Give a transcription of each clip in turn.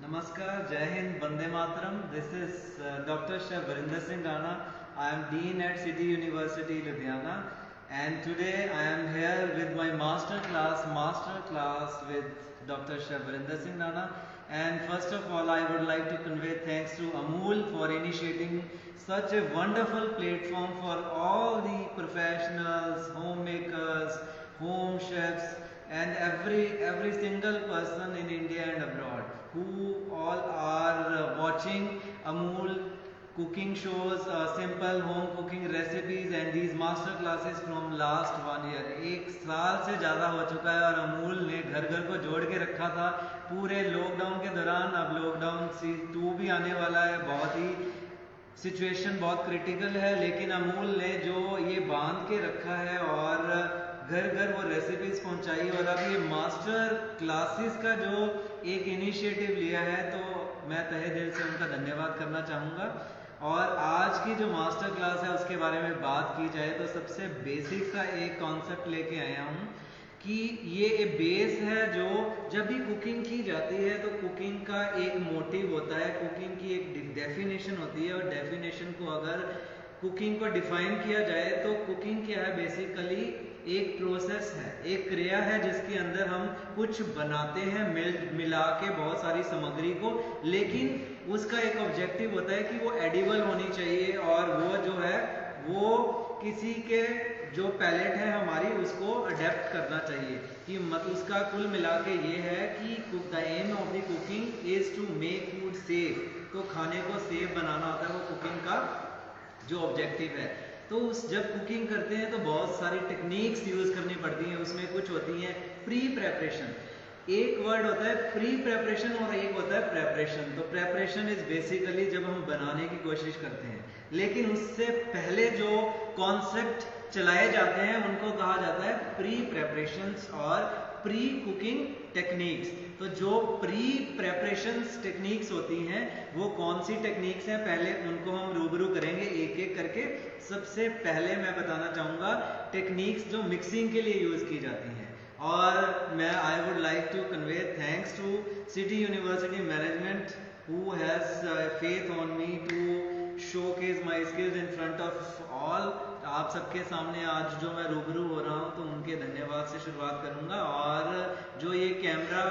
Namaskar, Jai Hind, Vande Mataram. This is Dr. Chef Varinder Singh Rana. I am Dean at City University, Ludhiana. And today I am here with my master class with Dr. Chef Varinder Singh Rana. And first of all, I would like to convey thanks to Amul for initiating such a wonderful platform for all the professionals, homemakers, home chefs, and every single person in India and abroad who all are watching Amul cooking shows, simple home cooking recipes and these master classes from last 1 year. 1 साल से ज़्यादा हो चुका है और अमूल ने घर घर को जोड़ के रखा था पूरे लॉकडाउन के दौरान. अब लॉकडाउन C2 भी आने वाला है, बहुत ही सिचुएशन बहुत क्रिटिकल है, लेकिन अमूल ने जो ये बांध के रखा है और घर घर वो रेसिपीज पहुंचाई और अब ये मास्टर क्लासेस का जो एक इनिशिएटिव लिया है तो मैं तहे दिल से उनका धन्यवाद करना चाहूँगा. और आज की जो मास्टर क्लास है उसके बारे में बात की जाए तो सबसे बेसिक सा एक कॉन्सेप्ट लेके आया हूँ कि ये एक बेस है. जो जब भी कुकिंग की जाती है तो कुकिंग का एक मोटिव होता है, कुकिंग की एक डेफिनेशन होती है और डेफिनेशन को अगर कुकिंग को डिफाइन किया जाए तो कुकिंग क्या है, बेसिकली एक प्रोसेस है, एक क्रिया है जिसके अंदर हम कुछ बनाते हैं मिला के बहुत सारी सामग्री को, लेकिन उसका एक ऑब्जेक्टिव होता है कि वो एडिबल होनी चाहिए और वो जो है वो किसी के जो पैलेट है हमारी उसको अडेप्ट करना चाहिए. कि मतलब उसका कुल मिला के ये है कि the aim of the cooking is to make food safe. तो खाने को सेफ बनाना होता है, वो कुकिंग का जो ऑब्जेक्टिव है. तो जब कुकिंग करते हैं तो बहुत सारी टेक्निक्स यूज करनी पड़ती हैं. उसमें कुछ होती हैं प्री प्रेपरेशन, एक वर्ड होता है प्री प्रेपरेशन और एक होता है प्रेपरेशन. तो प्रेपरेशन इज बेसिकली जब हम बनाने की कोशिश करते हैं, लेकिन उससे पहले जो कॉन्सेप्ट चलाए जाते हैं उनको कहा जाता है प्री प्रेपरेशंस और प्री कुकिंग टेक्निक्स. तो जो प्री प्रेपरेशंस टेक्निक्स होती हैं वो कौन सी टेक्निक्स हैं, पहले उनको हम रूबरू करेंगे एक एक करके. सबसे पहले मैं बताना चाहूँगा टेक्निक्स जो मिक्सिंग के लिए यूज की जाती हैं. और मैं I would like to convey thanks to city university management who has faith on me to showcase my skills in front of all. आप सबके सामने आज जो मैं रूबरू हो रहा हूँ तो उनके धन्यवाद से शुरुआत करूँगा. और जो ये कैमरा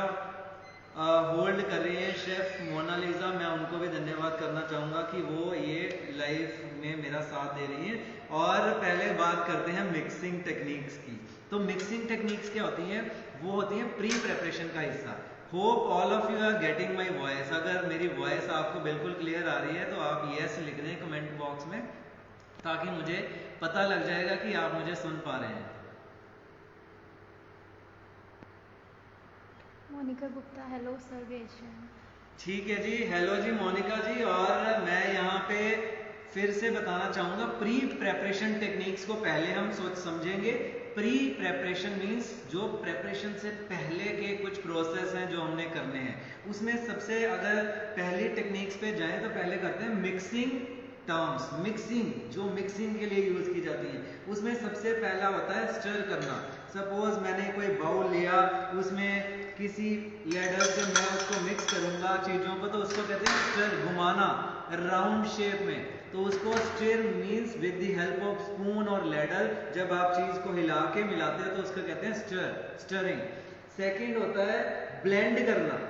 होल्ड कर रही है शेफ मोनालिसा, मैं उनको भी धन्यवाद करना चाहूँगा कि वो ये लाइव में मेरा साथ दे रही हैं. और पहले बात करते हैं मिक्सिंग टेक्निक्स की. तो मिक्सिंग टेक्निक्स क्या होती हैं, वो होती हैं प्री प्रेपरेशन का हिस्सा. Hope all of you are getting my voice. अगर मेरी वॉइस आपको बिल्कुल क्लियर आ रही है तो आप यस लिख दें कमेंट बॉक्स में, ताकि मुझे पता लग जाएगा कि आप मुझे सुन पा रहे हैं. मोनिका गुप्ता, हेलो सर्वेशन. ठीक है जी, हेलो जी मोनिका जी. और मैं यहाँ पे फिर से बताना चाहूँगा प्री प्रेपरेशन टेक्निक्स को पहले हम सोच समझेंगे. प्री प्रेपरेशन मीन्स जो प्रेपरेशन से पहले के कुछ प्रोसेस हैं जो हमने करने हैं. उसमें सबसे अगर पहली टेक्निक्स पे जाएं तो पहले करते हैं मिक्सिंग टर्म्स. मिक्सिंग जो मिक्सिंग के लिए यूज की जाती है उसमें सबसे पहला होता है स्टर करना. सपोज मैंने कोई बाउल लिया, उसमें किसी लेडर से मैं उसको मिक्स करूंगा चीजों को, तो उसको कहते हैं स्टर, घुमाना राउंड शेप में. तो उसको stir means with the help of spoon और लेडर, जब आप चीज को हिला के मिलाते हैं तो उसको कहते हैं स्टर, स्टरिंग. सेकंड होता है ब्लेंड करना.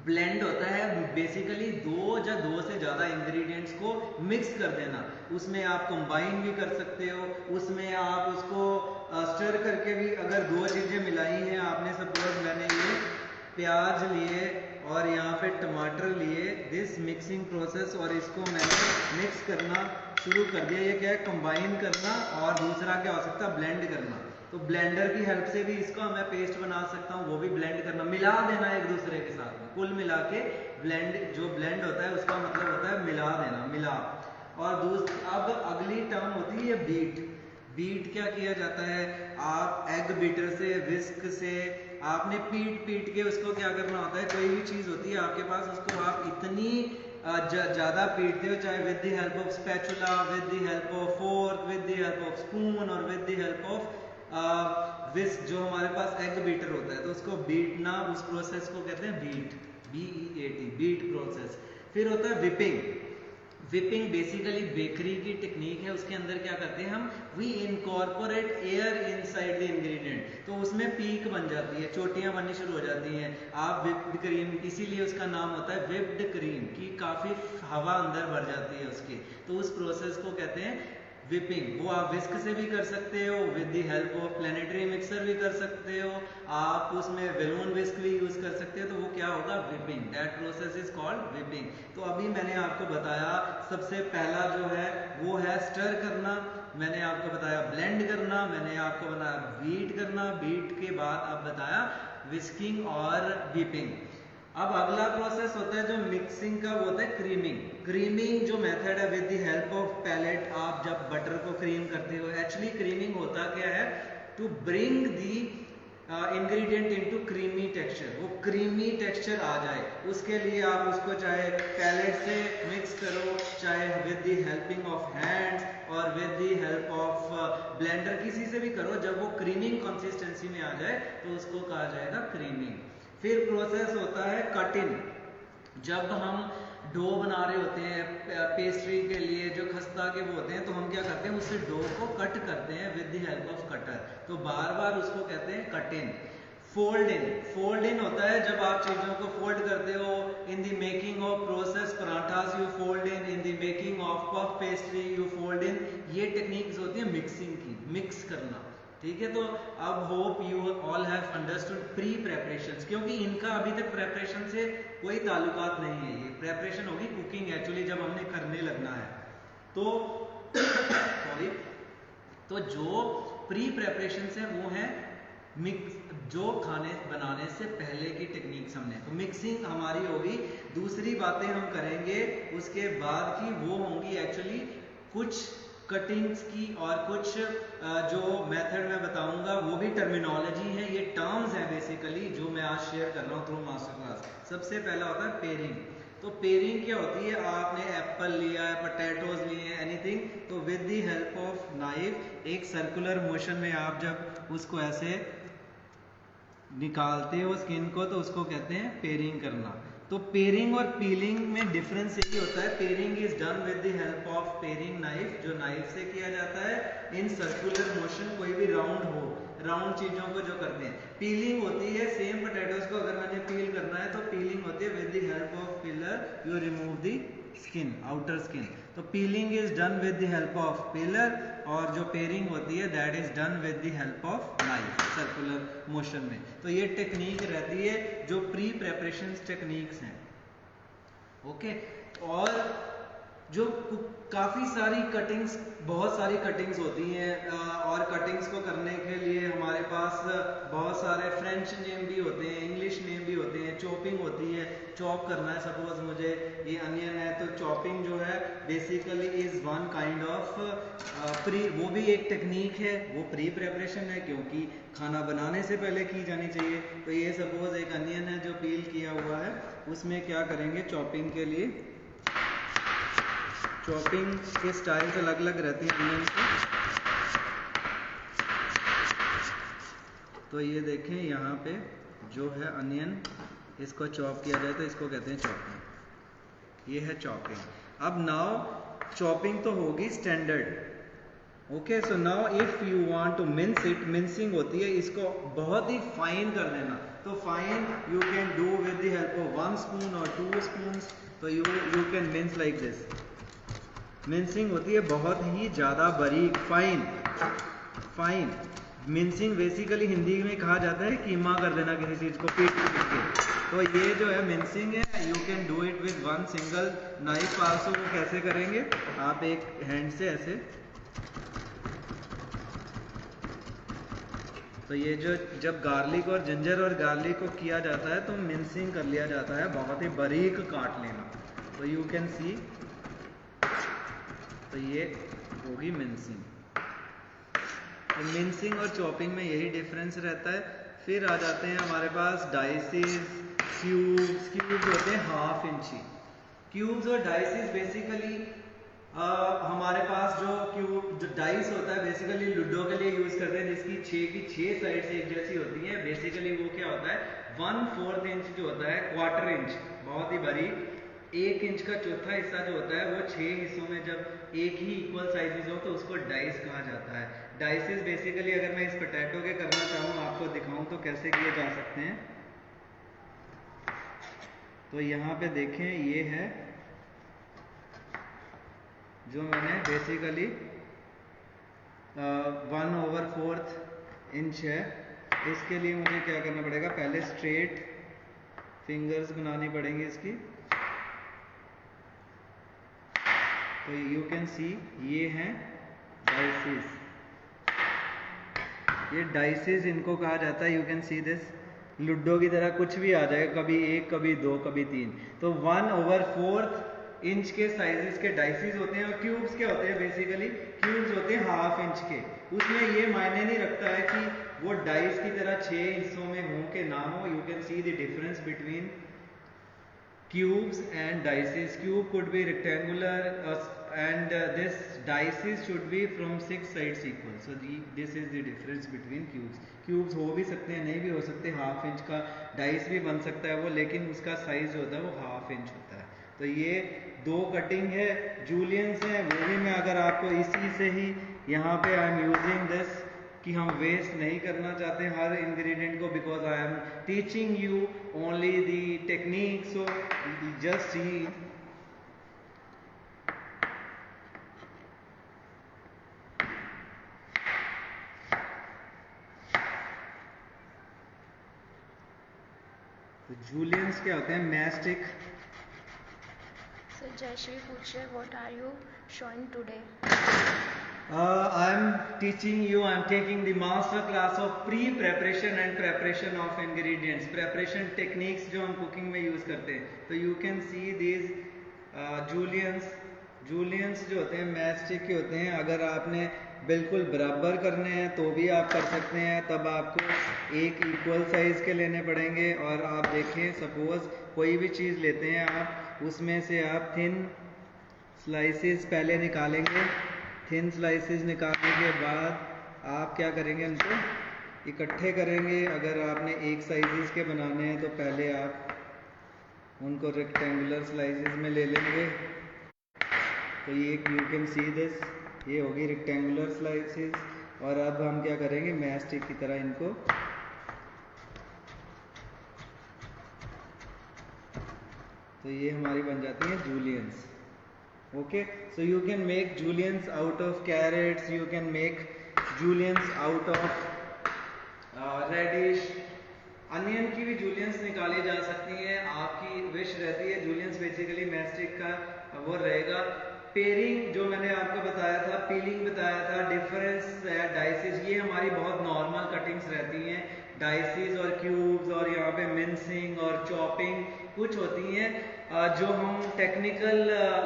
ब्लेंड होता है बेसिकली दो से ज्यादा इंग्रेडिएंट्स को मिक्स कर देना. उसमें आप कंबाइन भी कर सकते हो, उसमें आप उसको स्टर करके भी, अगर दो चीजें मिलाई हैं आपने, सपोज मैंने ये प्याज लिए और यहाँ पे टमाटर लिए, दिस मिक्सिंग प्रोसेस, और इसको मैंने मिक्स करना शुरू कर दिया. ये क्या है, कंबाइन करना. और दूसरा क्या हो सकता है, ब्लेंड करना. तो ब्लेंडर की हेल्प से भी इसको मैं पेस्ट बना सकता हूँ, वो भी ब्लेंड करना, मिला देना एक दूसरे के साथ में। कुल मिला के ब्लेंड, जो ब्लेंड होता है उसका मतलब होता है मिला देना, मिला। और अब अगली टर्म होती है बीट। बीट क्या किया जाता है, आप एग बीटर से, विस्क से आपने पीट के उसको क्या करना होता है, कोई भी चीज होती है आपके पास, उसको आप इतनी ज्यादा पीटते हो, चाहे with the help of spatula, with the help of fork, with the help of spoon और विद द हेल्प ऑफ विस्क, जो हमारे पास एग बीटर होता है, तो उसको बीटना, उस प्रोसेस को कहते हैं बीट, BEAT, बीट प्रोसेस। फिर होता है विपिंग। विपिंग बेसिकली बेकरी की टेक्निक है, उसके अंदर क्या करते हैं हम, we incorporate air inside the ingredient, तो उसमें पीक बन जाती है, चोटियां बननी शुरू हो जाती हैं। आप विप्ड क्रीम, इसीलिए उसका नाम होता है विप्ड क्रीम, की काफी हवा अंदर भर जाती है उसके, तो उस प्रोसेस को कहते हैं विपिंग। वो आप विस्क से भी कर सकते हो, with the help of planetary mixer भी कर सकते हो, आप उसमें बेलून विस्क भी यूज कर सकते हो, तो वो क्या होगा, whipping. That process is called whipping. तो अभी मैंने आपको बताया सबसे पहला जो है वो है स्टर करना, मैंने आपको बताया ब्लेंड करना, मैंने आपको बताया बीट करना, बीट के बाद अब बताया विस्किंग और विपिंग। अब अगला प्रोसेस होता है जो मिक्सिंग का, वो होता है क्रीमिंग। क्रीमिंग जो मेथड है with the help of palette, आप जब बटर को क्रीम करते हो, एक्चुअली क्रीमिंग होता क्या है, to bring the ingredient into creamy texture, वो क्रीमी टेक्सचर आ जाए, उसके लिए आप उसको चाहे पैलेट से मिक्स करो, चाहे with the helping of hands और with the help of blender, किसी से भी करो, जब वो क्रीमिंग कंसिस्टेंसी में आ जाए तो उसको कहा जाएगा क्रीमिंग। फिर प्रोसेस होता है कटिंग। जब हम डो बना रहे होते हैं पेस्ट्री के लिए, जो खस्ता के वो होते हैं, तो हम क्या करते हैं, उससे डो को कट करते हैं with the help off cutter, तो बार बार उसको कहते हैं cut in. Fold in, fold in होता है जब आप चीजों को फोल्ड करते हो, in the making of process parathas you fold in the making of puff pastry you fold in. ये टेक्निक्स होती है मिक्सिंग की, मिक्स करना, ठीक है। तो अब hope you all have understood pre preparations, क्योंकि इनका अभी तक प्रेपरेशन से कोई ताल्लुकात नहीं है, ये प्रेपरेशन होगी कुकिंग एक्चुअली जब हमने करने लगना है। तो सॉरी, तो जो प्री प्रेपरेशंस है वो है मिक्स, जो खाने बनाने से पहले की टेक्निक्स हमने, तो मिक्सिंग हमारी होगी। दूसरी बातें हम करेंगे उसके बाद की, वो होंगी एक्चुअली कुछ कटिंग्स की और कुछ जो मेथड मैं बताऊंगा वो भी टर्मिनोलॉजी है, ये टर्म्स हैं बेसिकली जो मैं आज शेयर कर रहा हूँ थ्रू मास्टर क्लास। सबसे पहला होता है पेयरिंग। तो पेयरिंग क्या होती है, आपने एप्पल लिया है, पोटैटोज लिए हैं, एनीथिंग, तो with the help of knife एक सर्कुलर मोशन में आप जब उसको ऐसे निकालते हो स्किन को, तो उसको कहते हैं पेयरिंग करना। तो पेयरिंग और पीलिंग में डिफरेंस यही होता है, pairing is done with the help of pairing knife, जो नाइफ से किया जाता है इन सर्कुलर मोशन, कोई भी राउंड हो, राउंड चीजों को जो करते हैं। पीलिंग होती है सेम पोटैटोज को अगर मैंने पील करना है तो पीलिंग होती है with the help of peeler, you remove the skin, outer skin. तो peeling is done with the help of peeler, और जो पेयरिंग होती है that is done with the help of knife circular motion में। तो ये टेक्निक रहती है जो प्री प्रेपरेशन टेक्निक्स हैं, ओके। और जो काफ़ी सारी कटिंग्स, बहुत सारी कटिंग्स होती हैं, और कटिंग्स को करने के लिए हमारे पास बहुत सारे फ्रेंच नेम भी होते हैं, इंग्लिश नेम भी होते हैं। चॉपिंग होती है, चॉप करना है, सपोज मुझे ये अनियन है, तो चॉपिंग जो है basically is one kind of pre, वो भी एक टेक्निक है, वो प्री प्रेपरेशन है क्योंकि खाना बनाने से पहले की जानी चाहिए। तो ये सपोज एक अनियन है जो पील किया हुआ है, उसमें क्या करेंगे चॉपिंग के लिए, चॉपिंग के स्टाइल्स अलग अलग रहते हैं अनियन के। तो ये देखें यहाँ पे जो है अनियन, इसको चॉप किया जाए तो इसको कहते हैं चॉपिंग, ये है चॉपिंग। अब नाउ चॉपिंग तो होगी standard, okay. So now if you want to mince it, mincing होती है इसको बहुत ही फाइन कर देना। तो fine you can do with the help of 1 spoon और 2 स्पून्स, तो you can mince like this. Mincing होती है बहुत ही ज़्यादा बारीक, fine, fine. Mincing basically Hindi में कहा जाता है कीमा कर देना किसी चीज़ को पीट के। तो ये जो है मिन्सिंग है, you can do it with 1 single knife also. वो कैसे करेंगे, आप एक हैंड से ऐसे तो ये जो जब गार्लिक और जिंजर और गार्लिक को किया जाता है तो मिंसिंग कर लिया जाता है, बहुत ही बारीक काट लेना। तो यू कैन सी, तो ये होगी मिंसिंग। तो मिंसिंग और चॉपिंग में यही डिफरेंस रहता है। फिर आ जाते हैं हमारे पास डाइसेस, क्यूब्स। क्यूब्स होते हैं हाफ इंची। क्यूब्स और डाइसेस बेसिकली हमारे पास जो डाइस होता है बेसिकली लूडो के लिए यूज करते हैं, जिसकी 6 की 6 साइड्स एक जैसी होती हैं। बेसिकली वो क्या होता है, 1/4 इंच जो होता है, क्वार्टर इंच बहुत ही बारीक, 1 इंच का चौथा हिस्सा जो होता है वो 6 हिस्सों में जब एक ही इक्वल साइजेस हो तो उसको डाइस कहा जाता है। डाइसेस बेसिकली अगर मैं इस पोटैटो के करना चाहूँ, आपको दिखाऊं तो कैसे किए जा सकते हैं। तो यहाँ पे देखें, ये है जो मैंने बेसिकली 1/4 इंच है। इसके लिए मुझे क्या करना पड़ेगा, पहले स्ट्रेट फिंगर्स बनानी पड़ेंगी इसकी। तो यू कैन सी ये हैं डाइसेस, ये डाइसेस इनको कहा जाता है। You can see this, ludo की तरह कुछ भी आ जाएगा, कभी 1, कभी 2, कभी 3। तो 1/4 इंच के साइजेस के डाइसेस होते हैं। और क्यूब्स क्या होते हैं, बेसिकली क्यूब्स होते हैं हाफ इंच के। उसमें ये मायने नहीं रखता है कि वो डाइस की तरह 6 हिस्सों में हो के ना हो। You can see the difference between cubes and dices. Cube could be rectangular and this dices should be from 6 sides equal. So this is the difference between cubes. Cubes हो भी सकते हैं, नहीं भी हो सकते। हाफ इंच का dice भी बन सकता है वो, लेकिन उसका साइज होता है वो हाफ इंच होता है। तो ये 2 कटिंग है, जूलियंस है। वो भी मैं अगर आपको इसी से ही यहाँ पे आई एम यूजिंग दिस कि हम वेस्ट नहीं करना चाहते हर इंग्रेडिएंट को, because I am teaching you only the technique. So just see, तो जूलियंस क्या होते हैं, मैस्टिक। So Jayashree पूछ रहे, what are you showing today? I am teaching you, I am taking the master class of pre-preparation and preparation of ingredients, preparation techniques जो हम cooking में use करते हैं। तो you can see these juliennes। juliennes जो होते हैं mastic के होते हैं। अगर आपने बिल्कुल बराबर करने हैं तो भी आप कर सकते हैं, तब आपको एक इक्वल साइज के लेने पड़ेंगे। और आप देखें, सपोज कोई भी चीज़ लेते हैं आप, उसमें से आप थिन स्लाइसेस पहले निकालेंगे। थिन स्लाइसेस निकालने के बाद आप क्या करेंगे, उनको इकट्ठे करेंगे। अगर आपने एक साइजेस के बनाने हैं तो पहले आप उनको रेक्टेंगुलर स्लाइसेस में ले लेंगे। तो ये यू कैन सी दिस, ये होगी रेक्टेंगुलर स्लाइसेस। और अब हम क्या करेंगे, मैस्टिक की तरह इनको तो ये हमारी बन जाती हैं juliennes. Okay, so you can make juliennes out of carrots, you can make juliennes out of radish, onion की भी जूलियंस निकाली जा सकती हैं। आपकी विश रहती है। जूलियंस बेसिकली मैस्टिक का वो रहेगा। पेयरिंग जो मैंने आपको बताया था, पीलिंग बताया था, डिफरेंस है डाइसेस, ये हमारी बहुत नॉर्मल कटिंग्स रहती हैं। डाइसेस और क्यूब्स और यहाँ पे मिंसिंग और चॉपिंग कुछ होती हैं जो हम टेक्निकल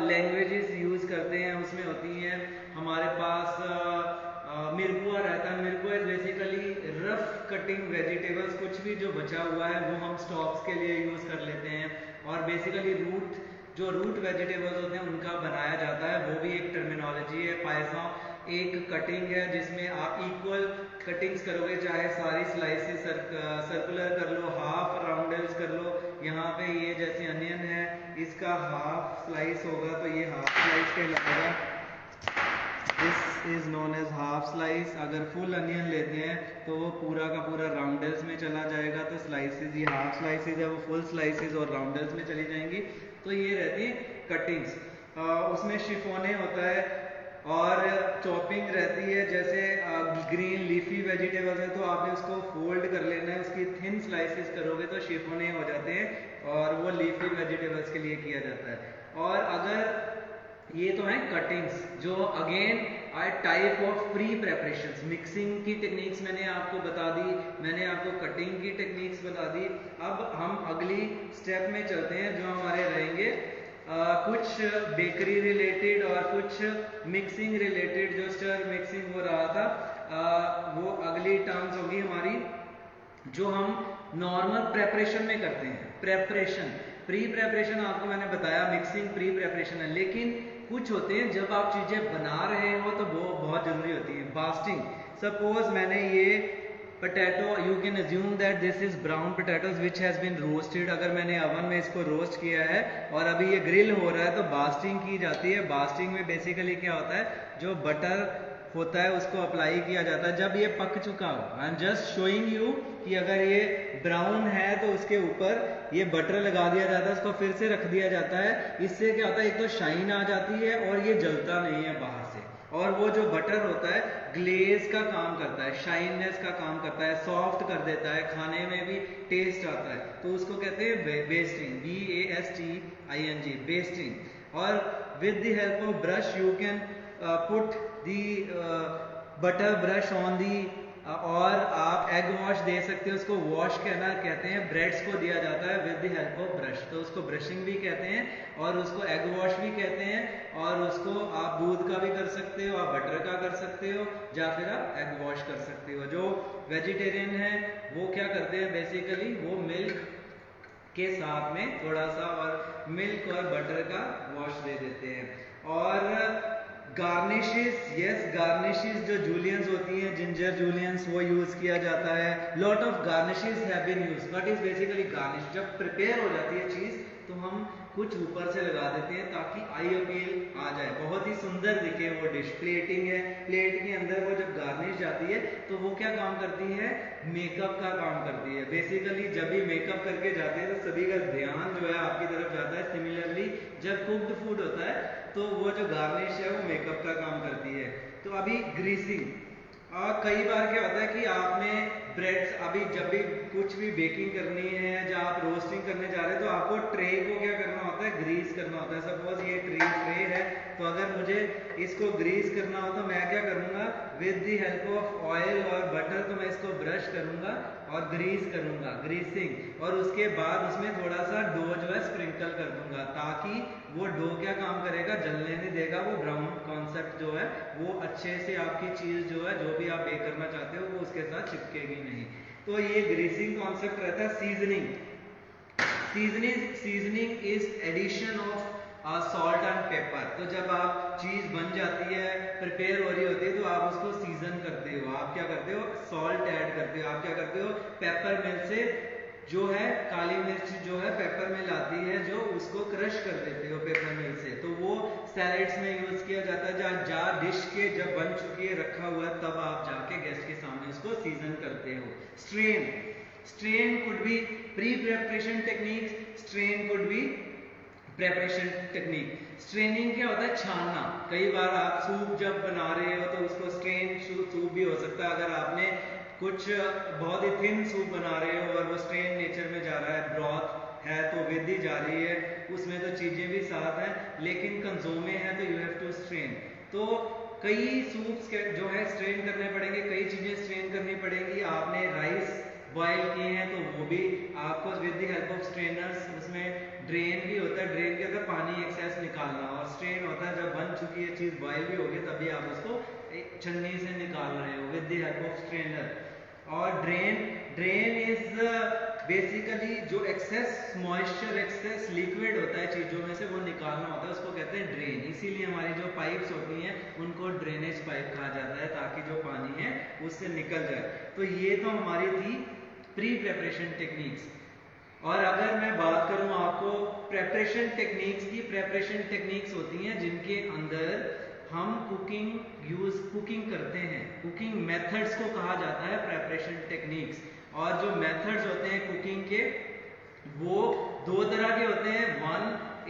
लैंग्वेजेस यूज करते हैं उसमें होती हैं। हमारे पास मिरपुआ रहता है। मिरपुआ बेसिकली रफ कटिंग वेजिटेबल्स, कुछ भी जो बचा हुआ है वो हम स्टॉक्स के लिए यूज कर लेते हैं। और बेसिकली जो रूट वेजिटेबल्स होते हैं उनका बनाया जाता है, वो भी एक टर्मिनोलॉजी है। पायसा एक कटिंग है जिसमें आप इक्वल कटिंग्स करोगे, चाहे सारी स्लाइसेस सर्कुलर कर लो, हाफ राउंडल्स कर लो। यहाँ पे ये जैसे अनियन है, इसका हाफ स्लाइस होगा तो ये हाफ स्लाइस कहलाएगा। This is known as half slice. अगर फुल अनियन लेते हैं तो वो पूरा का पूरा राउंडल्स में चला जाएगा। तो स्लाइसेस, ये हाफ स्लाइसेस है, वो फुल स्लाइसेस और राउंडल्स में चली जाएंगी। तो ये रहती है कटिंग्स। उसमें शिफोने होता है और चॉपिंग रहती है। जैसे ग्रीन लीफी वेजिटेबल्स है तो आपने उसको फोल्ड कर लेना है, उसकी थिन स्लाइसेस करोगे तो शिफोने हो जाते हैं, और वो लीफी वेजिटेबल्स के लिए किया जाता है। और अगर ये तो है कटिंग्स, जो again are type of pre preparations. Mixing की टेक्निक्स मैंने आपको बता दी, मैंने आपको कटिंग की टेक्निक्स बता दी। अब हम अगली स्टेप में चलते हैं जो हमारे रहेंगे कुछ बेकरी रिलेटेड और कुछ मिक्सिंग रिलेटेड। जो स्टर मिक्सिंग हो रहा था वो अगली टर्म्स होगी हमारी जो हम नॉर्मल प्रेपरेशन में करते हैं। प्रेपरेशन, प्री प्रेपरेशन आपको मैंने बताया मिक्सिंग प्री प्रेपरेशन है, लेकिन कुछ होते हैं जब आप चीजें बना रहे हो तो वो बहुत जरूरी होती है। बास्टिंग, सपोज मैंने ये potato, you can assume that this is brown potatoes which has been roasted. अगर मैंने ओवन में इसको रोस्ट किया है और अभी ये ग्रिल हो रहा है तो बास्टिंग की जाती है। बास्टिंग में बेसिकली क्या होता है, जो बटर होता है उसको अप्लाई किया जाता है जब ये पक चुका हो। I am just showing you कि अगर ये ब्राउन है तो उसके ऊपर ये बटर लगा दिया जाता है, उसको फिर से रख दिया जाता है। इससे क्या होता है, एक तो शाइन आ जाती है और ये जलता नहीं है बाहर से। और वो जो बटर होता है ग्लेज का काम करता है, शाइननेस का काम करता है, सॉफ्ट कर देता है, खाने में भी टेस्ट आता है। तो उसको कहते हैं बेस्टिंग, BASTING, बेस्टिंग। और with the help of brush you can put the butter brush on the, और आप एग वॉश दे सकते हैं। उसको वॉश कहना कहते हैं, ब्रेड्स को दिया जाता है with the help of brush, तो उसको ब्रशिंग भी कहते हैं और उसको एग वॉश भी कहते हैं। और उसको आप दूध का भी कर सकते हो, आप बटर का कर सकते हो, या फिर आप एग वॉश कर सकते हो। जो वेजिटेरियन है वो क्या करते हैं, बेसिकली वो मिल्क के साथ में थोड़ा सा और मिल्क और बटर का वॉश दे देते हैं। और गार्निशेस, यस गार्निशेस जो जूलियंस होती हैं, जिंजर जूलियंस, वो यूज किया जाता है। Lot of garnishes have been used. What is basically garnish, जब प्रिपेयर हो जाती है चीज तो हम कुछ ऊपर से लगा देते हैं ताकि आई अपील आ जाए, बहुत ही सुंदर दिखे वो डिश। प्लेटिंग है, प्लेट के अंदर वो जब गार्निश जाती है तो वो क्या काम करती है, मेकअप का काम करती है। बेसिकली जब भी मेकअप करके जाते हैं तो सभी का ध्यान जो है आपकी तरफ जाता है। सिमिलरली जब कुक्ड फूड होता है तो वो जो गार्निश है वो मेकअप का काम करती है। तो अभी ग्रीसिंग, और कई बार क्या होता है कि आपने ब्रेड्स, अभी जब भी कुछ भी बेकिंग करनी है या आप रोस्टिंग करने जा रहे हैं तो आपको ट्रे को क्या करना होता है, ग्रीस करना होता है। सपोज ये ट्रे है तो अगर मुझे इसको ग्रीस करना हो तो मैं क्या करूंगा, with the help of oil और बटर तो मैं इसको ब्रश करूंगा और ग्रीस करूंगा, ग्रीसिंग। और उसके बाद उसमें थोड़ा सा डो जो है स्प्रिंकल कर दूंगा ताकि वो डो क्या काम करेगा, जलने नहीं देगा। वो ब्राउन कॉन्सेप्ट जो है वो अच्छे से आपकी चीज जो है, जो भी आप बेक करना चाहते हो वो उसके साथ चिपकेगी नहीं। तो ये ग्रीसिंग कॉन्सेप्ट रहता है। Seasoning, seasoning is addition of salt and pepper. तो जब आप चीज बन जाती है, प्रिपेयर हो रही होती है, तो आप उसको सीजन करते हो। आप क्या करते हो, सॉल्ट ऐड करते हो। आप क्या करते हो, पेपर मिल से जो है काली मिर्च जो है पेपर मिल आती है, जो उसको क्रश कर देते हो पेपर मिल से। तो वो सैलेड्स में यूज किया जाता है। जहाँ डिश के जब बन चुकी है, रखा हुआ है, तब आप जाके गेस्ट के सामने उसको सीजन करते हो। Strain, strain could be pre preparation technique, strain could be preparation technique. Straining क्या होता है, छानना। कई बार आप सूप जब बना रहे हो तो उसको स्ट्रेन सूप भी हो सकता है। अगर आपने कुछ बहुत ही थिन सूप बना रहे हो और वो स्ट्रेन नेचर में जा रहा है, ब्रॉथ है तो विधि जा रही है, उसमें तो चीजें भी साथ हैं, लेकिन कंजोमे है तो यू हैव टू स्ट्रेन। तो कई सूप्स जो है स्ट्रेन करने पड़ेंगे, कई चीजें स्ट्रेन करनी पड़ेंगी। आपने राइस बॉयल किए हैं तो वो भी आपको with the help of strainers, उसमें ड्रेन भी होता है, ड्रेन के अंदर पानी एक्सेस निकालना, और स्ट्रेन होता है जब बन चुकी है चीज, बॉयल भी होगी तभी आप उसको छन्नी से निकाल रहे हो with the help of strainer. और ड्रेन इज बेसिकली जो एक्सेस मॉइस्चर, एक्सेस लिक्विड होता है चीजों में से, वो निकालना होता है, उसको कहते हैं ड्रेन। इसीलिए हमारी जो पाइप्स होती हैं उनको ड्रेनेज पाइप कहा जाता है, ताकि जो पानी है उससे निकल जाए। तो ये तो हमारी थी प्री प्रेपरेशन टेक्निक्स। और अगर मैं बात करूं आपको प्रेपरेशन टेक्निक्स की, प्रेपरेशन टेक्निक्स होती हैं जिनके अंदर हम कुकिंग करते हैं। कुकिंग मेथड्स को कहा जाता है प्रेपरेशन टेक्निक्स। और जो मेथड्स होते हैं कुकिंग के, वो दो तरह के होते हैं। One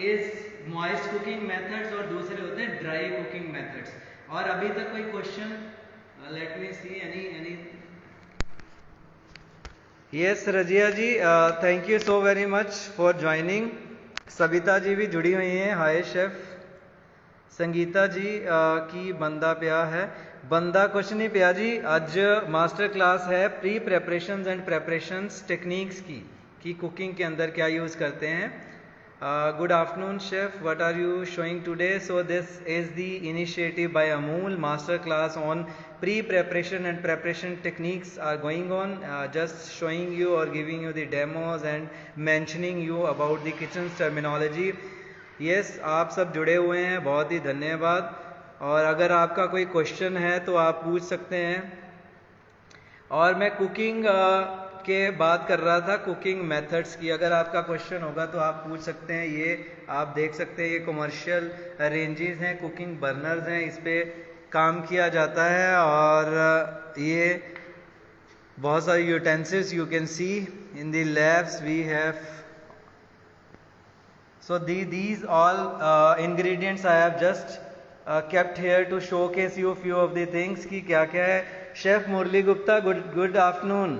is moist cooking methods और दूसरे होते हैं ड्राई कुकिंग मेथड्स। और अभी तक कोई question, let me see any. Yes Razia ji, thank you so very much for joining. Savita ji भी जुड़ी हुई हैं, हाय शेफ संगीता जी की बंदा पिया है, बंदा कुछ नहीं पिया जी। आज मास्टर क्लास है pre preparations and preparations techniques की कुकिंग के अंदर क्या यूज़ करते हैं। Good afternoon chef, what are you showing today? So this is the initiative by Amul, master class on pre preparation and preparation techniques are going on, just showing you or giving you the demos and mentioning you about the kitchen's terminology. yes, आप सब जुड़े हुए हैं, बहुत ही धन्यवाद। और अगर आपका कोई क्वेश्चन है तो आप पूछ सकते हैं। और मैं कुकिंग के बात कर रहा था, कुकिंग मेथड्स की। अगर आपका क्वेश्चन होगा तो आप पूछ सकते हैं। ये आप देख सकते हैं, ये कमर्शियल रेंजेस हैं, कुकिंग बर्नर्स हैं, इस पे काम किया जाता है। और ये बहुत सारे utensils you can see in the labs we have. So these all ingredients I have just kept here to showcase you few of the things कि क्या क्या है। Chef Murali Gupta, good afternoon.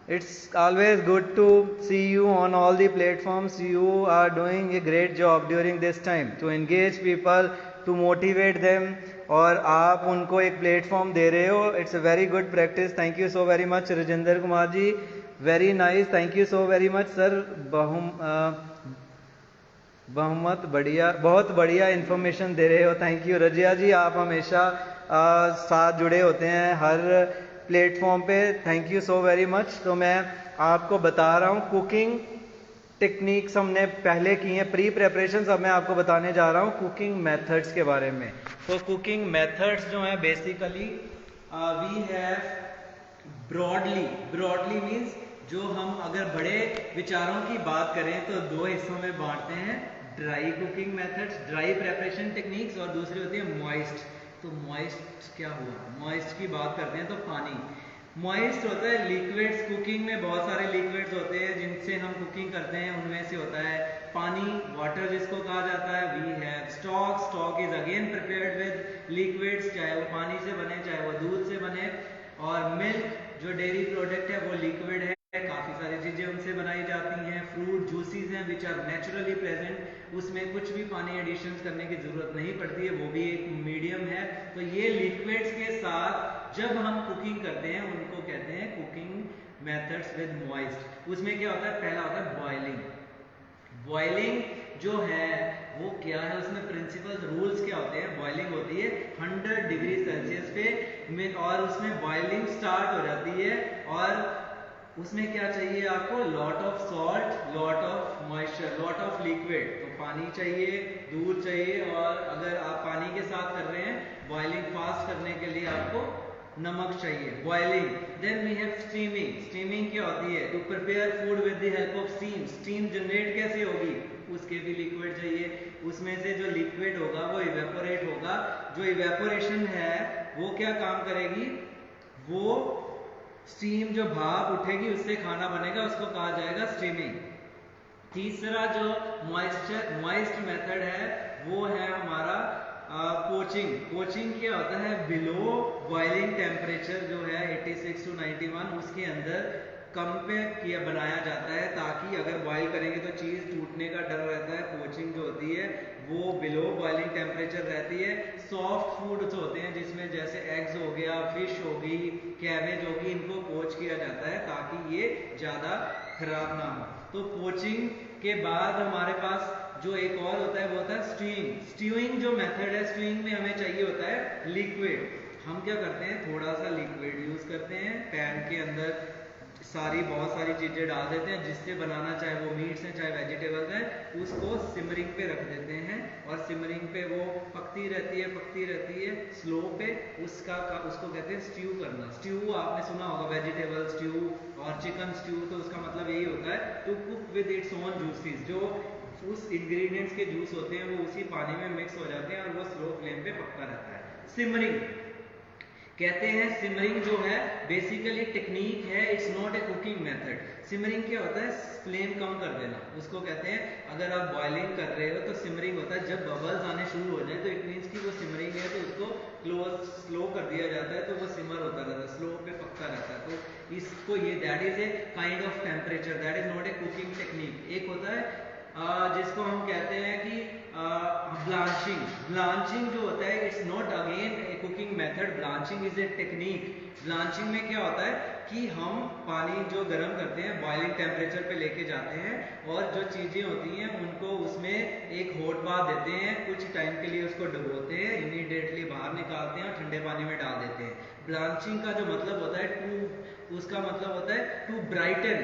It's always good to see you on all the platforms. You are doing a great job during this time to engage people, to motivate them, और आप उनको एक platform दे रहे हो। It's a very good practice. Thank you so very much Rajendra Kumar ji, very nice, thank you so very much sir. बहुमत बढ़िया, बहुत बढ़िया इन्फॉर्मेशन दे रहे हो, थैंक यू। रजिया जी, आप हमेशा साथ जुड़े होते हैं हर प्लेटफॉर्म पे, thank you so very much. तो मैं आपको बता रहा हूँ कुकिंग टेक्निक्स हमने पहले की हैं, प्री प्रेपरेशंस। अब मैं आपको बताने जा रहा हूँ कुकिंग मेथड्स के बारे में। तो कुकिंग मेथड्स जो हैं basically we have broadly means जो हम अगर बड़े विचारों की बात करें तो दो हिस्सों में बांटते हैं, dry cooking methods, dry preparation techniques, और दूसरी होती है मॉइस्ट। तो मॉइस्ट क्या हुआ? मॉइस्ट की बात करते हैं तो पानी। मॉइस्ट होता है लिक्विड्स, कुकिंग में बहुत सारे लिक्विड्स होते हैं जिनसे हम कुकिंग करते हैं, उनमें से होता है पानी, वाटर जिसको कहा जाता है। We have stock is again prepared with liquids, चाहे वो पानी से बने चाहे वो दूध से बने। और मिल्क जो डेयरी प्रोडक्ट है वो लिक्विड है, काफी सारी चीजें उनसे बनाई जाती हैं। फ्रूट जूसीज हैं विच आर नेचुरली प्रेजेंट, उसमें कुछ भी पानी एडिशंस करने की जरूरत नहीं पड़ती है, वो भी एक मीडियम है। तो ये लिक्विड्स के साथ जब हम कुकिंग करते हैं उनको कहते हैं कुकिंग मेथड्स विद मॉइस्ट। उसमें क्या होता है? पहला होता है बॉइलिंग। बॉइलिंग जो है वो क्या है, उसमें प्रिंसिपल्स रूल्स क्या होते हैं? बॉइलिंग होती है 100 डिग्री सेल्सियस पे और उसमें बॉइलिंग स्टार्ट हो जाती है। और उसमें क्या चाहिए आपको? Lot of salt, lot of moisture, lot of liquid. तो पानी चाहिए, दूध चाहिए, और अगर आप पानी के साथ कर रहे हैं बॉइलिंग फास्ट करने के लिए आपको नमक चाहिए। Boiling. Then we have steaming. Steaming क्या होती है? To prepare food with the help of steam. Steam generate कैसे होगी? उसके भी लिक्विड चाहिए, उसमें से जो लिक्विड होगा वो इवेपोरेट होगा। जो इवेपोरेशन है वो क्या काम करेगी? वो स्टीम जो भाप उठेगी उससे खाना बनेगा, उसको कहा जाएगा स्टीमिंग। तीसरा जो मॉइस्ट मेथड है वो है हमारा पोचिंग। पोचिंग क्या होता है? बिलो बॉइलिंग टेम्परेचर जो है 86 to 91 उसके अंदर कम पे किया बनाया जाता है, ताकि अगर बॉईल करेंगे तो चीज़ टूटने का डर रहता है। पोचिंग जो होती है वो बिलो बॉइलिंग टेम्परेचर रहती है। सॉफ्ट फूड्स होते हैं जिसमें जैसे एग्स हो गया, फिश होगी, कैबेज होगी, इनको पोच किया जाता है ताकि ये ज़्यादा खराब ना हो। तो पोचिंग के बाद हमारे पास जो एक और होता है वो होता है स्टीविंग। स्टीविंग जो मेथड है, स्टीविंग में हमें चाहिए होता है लिक्विड। हम क्या करते हैं? थोड़ा सा लिक्विड यूज करते हैं, पैन के अंदर बहुत सारी चीजें डाल देते हैं जिससे बनाना, चाहे वो मीट्स हैं चाहे वेजिटेबल्स हैं, उसको सिमरिंग पे रख देते हैं और सिमरिंग पे वो पकती रहती है स्लो पे। उसको कहते हैं स्ट्यू करना। स्ट्यू आपने सुना होगा, वेजिटेबल स्ट्यू और चिकन स्ट्यू, तो उसका मतलब यही होता है to cook with its own juices. जो उस इंग्रेडिएंट्स के जूस होते हैं वो उसी पानी में मिक्स हो जाते हैं और वो स्लो फ्लेम पे पकता रहता है। सिमरिंग कहते हैं। सिमरिंग जो है बेसिकली टेक्निक है, it's not a cooking method. Simmering क्या होता है? फ्लेम कम कर देना, उसको कहते हैं। अगर आप बॉइलिंग कर रहे हो तो सिमरिंग होता है, जब बबल्स आने शुरू हो जाए तो इट मीन्स कि वो सिमरिंग है, तो उसको स्लो कर दिया जाता है, तो वो सिमर होता रहता है, स्लो पे पकता रहता है। तो इसको ये that is a kind of temperature, that is not a cooking technique. एक होता है जिसको हम कहते हैं कि ब्लांचिंग जो होता है, it's not again A cooking method, blanching is a technique. Blanching में क्या होता है कि हम पानी जो गर्म करते हैं बॉइलिंग टेम्परेचर पे लेके जाते हैं और जो चीज़ें होती हैं उनको उसमें एक हॉट बाथ देते हैं, कुछ टाइम के लिए उसको डुबोते हैं, इमीडिएटली बाहर निकालते हैं और ठंडे पानी में डाल देते हैं। ब्लांचिंग का जो मतलब होता है उसका मतलब होता है टू ब्राइटन,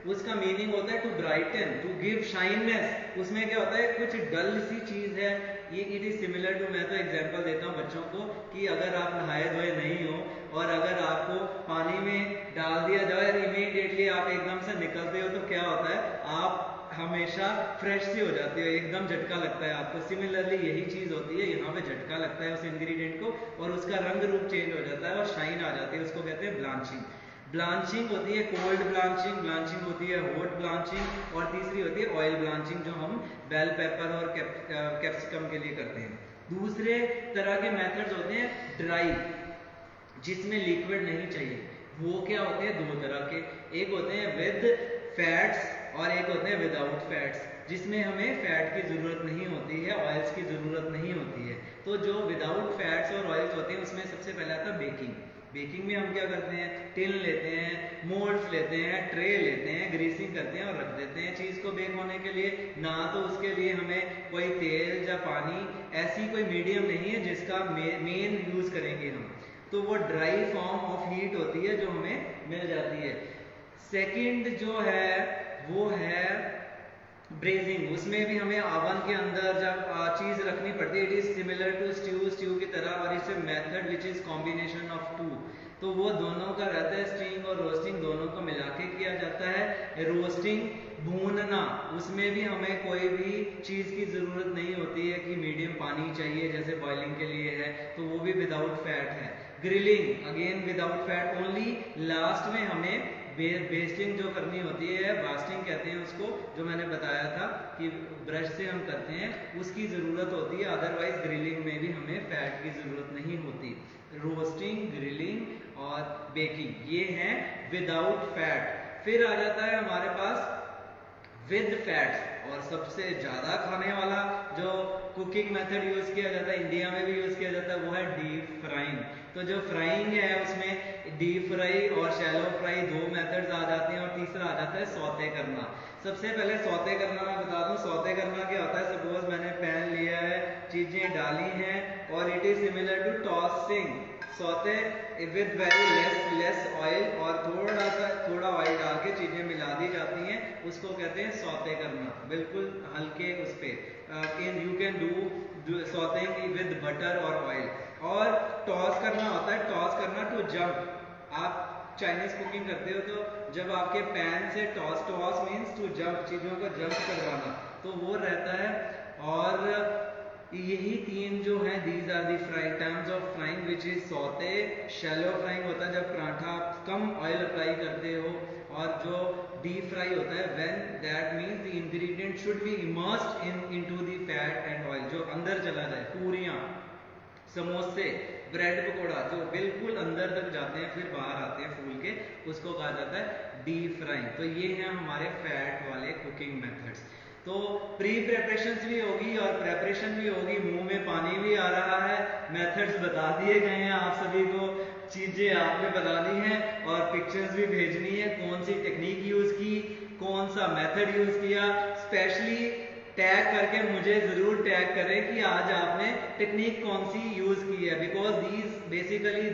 उसका मीनिंग होता है टू ब्राइटन, टू गिव शाइननेस। उसमें क्या होता है, कुछ डल सी चीज है, ये इट इज सिमिलर टू, मैं तो एग्जांपल देता हूँ बच्चों को कि अगर आप नहाए धोए नहीं हो और अगर आपको पानी में डाल दिया जाए और इमीडिएटली आप एकदम से निकलते हो तो क्या होता है, आप हमेशा फ्रेश सी हो जाती है, एकदम झटका लगता है आपको। सिमिलरली यही चीज होती है, यहाँ पे झटका लगता है उस इंग्रेडिएंट को और उसका रंग रूप चेंज हो जाता है और शाइन आ जाती है, उसको कहते हैं ब्लांचिंग। ब्लांचिंग होती है कोल्ड ब्लांचिंग होती है हॉट ब्लांचिंग, और तीसरी होती है ऑयल ब्लांचिंग जो हम बेल पेपर और कैप्सिकम के लिए करते हैं। दूसरे तरह के मेथड्स होते हैं ड्राई, जिसमें लिक्विड नहीं चाहिए। वो क्या होते हैं, दो तरह के, एक होते हैं विद फैट्स और एक होते हैं विदाउट फैट्स, जिसमें हमें फैट की जरूरत नहीं होती है, ऑयल्स की जरूरत नहीं होती है। तो जो विदाउट फैट्स और ऑयल्स होते हैं उसमें सबसे पहले आता है बेकिंग। बेकिंग में हम क्या करते हैं, टिन लेते हैं, मोल्ड्स लेते हैं, ट्रे लेते हैं, ग्रीसिंग करते हैं और रख देते हैं चीज को बेक होने के लिए। ना तो उसके लिए हमें कोई तेल या पानी, ऐसी कोई मीडियम नहीं है जिसका मेन यूज करेंगे हम, तो वो ड्राई फॉर्म ऑफ हीट होती है जो हमें मिल जाती है। सेकंड जो है वो है ब्रेजिंग, उसमें भी हमें ओवन के अंदर जब चीज रखनी पड़ती है, it is similar to stew की तरह, और it's a method which is combination of two. तो वो दोनों का रहता है, स्टीइंग और रोस्टिंग दोनों को मिला के किया जाता है। रोस्टिंग भूनना, उसमें भी हमें कोई भी चीज की जरूरत नहीं होती है कि मीडियम पानी चाहिए जैसे बॉइलिंग के लिए है, तो वो भी विदाउट फैट है। Grilling again without fat only. Last में हमें बेस्टिंग जो करनी होती है, बास्टिंग कहते हैं उसको, जो मैंने बताया था कि ब्रश से हम करते हैं, उसकी जरूरत होती है। अदरवाइज ग्रिलिंग में भी हमें फैट की जरूरत नहीं होती। रोस्टिंग, ग्रिलिंग और बेकिंग ये हैं विदाउट फैट। फिर आ जाता है हमारे पास विद फैट्स, और सबसे ज्यादा खाने वाला जो कुकिंग मेथड यूज किया जाता है, इंडिया में भी यूज किया जाता है, वो है डीप फ्राइंग। तो जो फ्राइंग है उसमें डीप फ्राई और शैलो फ्राई दो मेथड्स आ जाते हैं, और तीसरा आ जाता है सौते करना। सबसे पहले सौते करना मैं बता दूं, सौते करना क्या होता है, सपोज मैंने पैन लिया है, चीजें डाली हैं और it is similar to tossing. Saute with very less oil, और थोड़ा ऑयल डाल के चीजें मिला दी जाती हैं, उसको कहते हैं सौते करना, बिल्कुल हल्के उस पे। You can do sauteing with butter और ऑयल। और टॉस करना होता है, टॉस करना टू जंप। आप चाइनीज कुकिंग करते हो तो जब आपके पैन से टॉस मीन्स टू जंप, चीजों को जंप करवाना, तो वो रहता है। और यही तीन जो है, these are the frying terms of frying which is saute. Shallow frying होता है जब पराठा कम ऑयल अप्लाई करते हो, और जो डीप फ्राई होता है when that means the ingredient should be immersed into the fat and oil, जो अंदर चला जाए। पूरियां, समोसे, ब्रेड पकौड़ा जो बिल्कुल अंदर तक जाते हैं फिर बाहर आते हैं फूल के, उसको कहा जाता है डीप फ्राइंग। तो ये हैं हमारे फैट वाले कुकिंग मेथड्स। तो प्री प्रेपरेशन भी होगी और प्रेपरेशन भी होगी, मुंह में पानी भी आ रहा है। मेथड्स बता दिए गए हैं आप सभी को, चीजें आपने बतानी है और पिक्चर्स भी भेजनी है, कौन सी टेक्निक यूज की, कौन सा मेथड यूज किया। स्पेशली टैग करके मुझे जरूर टैग करें कि आज आपने टेक्निक कौन सी यूज की है, because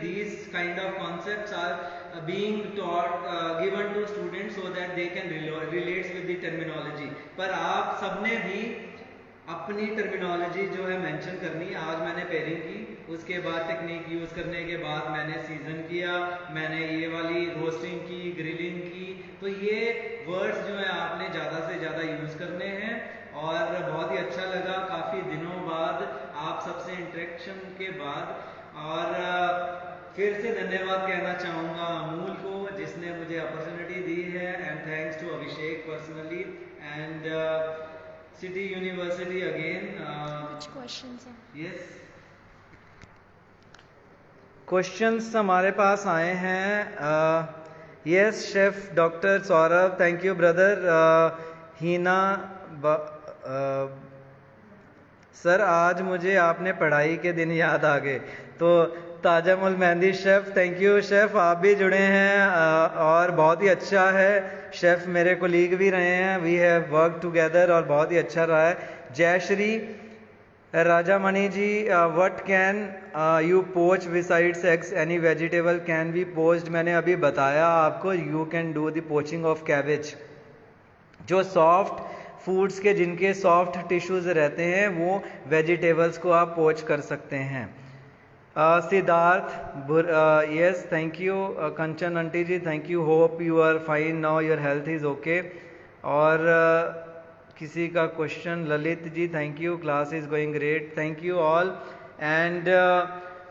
these kind of concepts are being taught given to students so that they can relate with the terminology। पर आप सबने भी अपनी टर्मिनोलॉजी जो है मेंशन करनी है। आज मैंने पेयरिंग की, उसके बाद टेक्निक यूज करने के बाद मैंने सीजन किया, मैंने ये वाली रोस्टिंग की, ग्रिलिंग की। तो ये वर्ड्स जो है आपने ज्यादा से ज्यादा यूज करने हैं, और बहुत ही अच्छा लगा काफी दिनों बाद आप सबसे इंटरेक्शन के बाद। और फिर से धन्यवाद कहना चाहूंगा अमूल को जिसने मुझे अपॉर्चुनिटी दी है, and thanks to Abhishek personally and city university again. कुछ क्वेश्चंस हैं? यस, क्वेश्चंस हमारे पास आए हैं। Yes chef doctor Saurabh, thank you brother. Heena sir आज मुझे आपने पढ़ाई के दिन याद आ गए। तो Tajmul Mehndi chef, thank you chef, आप भी जुड़े हैं और बहुत ही अच्छा है। शेफ़ मेरे कोलीग भी रहे हैं, वी हैव वर्क टुगेदर और बहुत ही अच्छा रहा है। जयश्री राजामणि जी, व्हाट कैन यू पोच besides eggs, any vegetable can be poached. मैंने अभी बताया आपको, you can do the poaching of cabbage. जो सॉफ्ट फूड्स के जिनके सॉफ्ट टिश्यूज रहते हैं वो वेजिटेबल्स को आप पोच कर सकते हैं। Siddharth, yes thank you. Kanchan aunty ji thank you, hope you are fine now, your health is okay. और किसी का question, Lalit ji thank you, class is going great, thank you all. And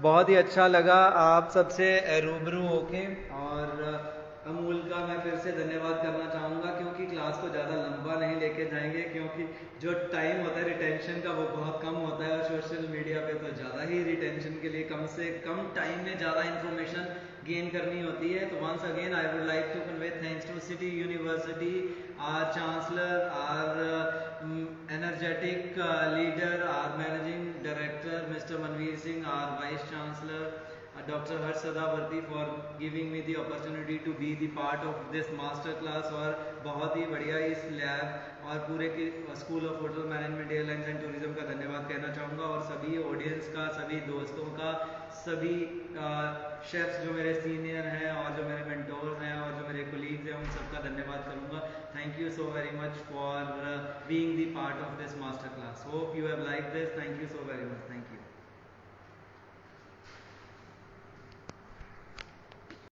बहुत ही अच्छा लगा आप सबसे रूबरू होके। और अमूल का मैं फिर से धन्यवाद करना चाहूँगा, क्योंकि क्लास को ज़्यादा लंबा नहीं लेके जाएंगे, क्योंकि जो टाइम होता है रिटेंशन का वो बहुत कम होता है, और सोशल मीडिया पे तो ज़्यादा ही रिटेंशन के लिए कम से कम टाइम में ज़्यादा इन्फॉर्मेशन गेन करनी होती है। तो once again I would like to convey thanks to city university, our chancellor, our energetic leader, our managing director mister Manvir Singh, our vice chancellor Dr. Harsh Sadavarti for giving me the opportunity to be the part of this master class। और बहुत ही बढ़िया इस lab और पूरे के school of hotel management airlines and tourism का धन्यवाद कहना चाहूँगा, और सभी ऑडियंस का, सभी दोस्तों का, सभी शेफ्स जो मेरे सीनियर हैं और जो मेरे मेंटोर्स हैं और जो मेरे कोलीग्स हैं, उन सबका धन्यवाद करूँगा। Thank you so very much for being the part of this master class. Hope you have like this. Thank you so very much. Thank you.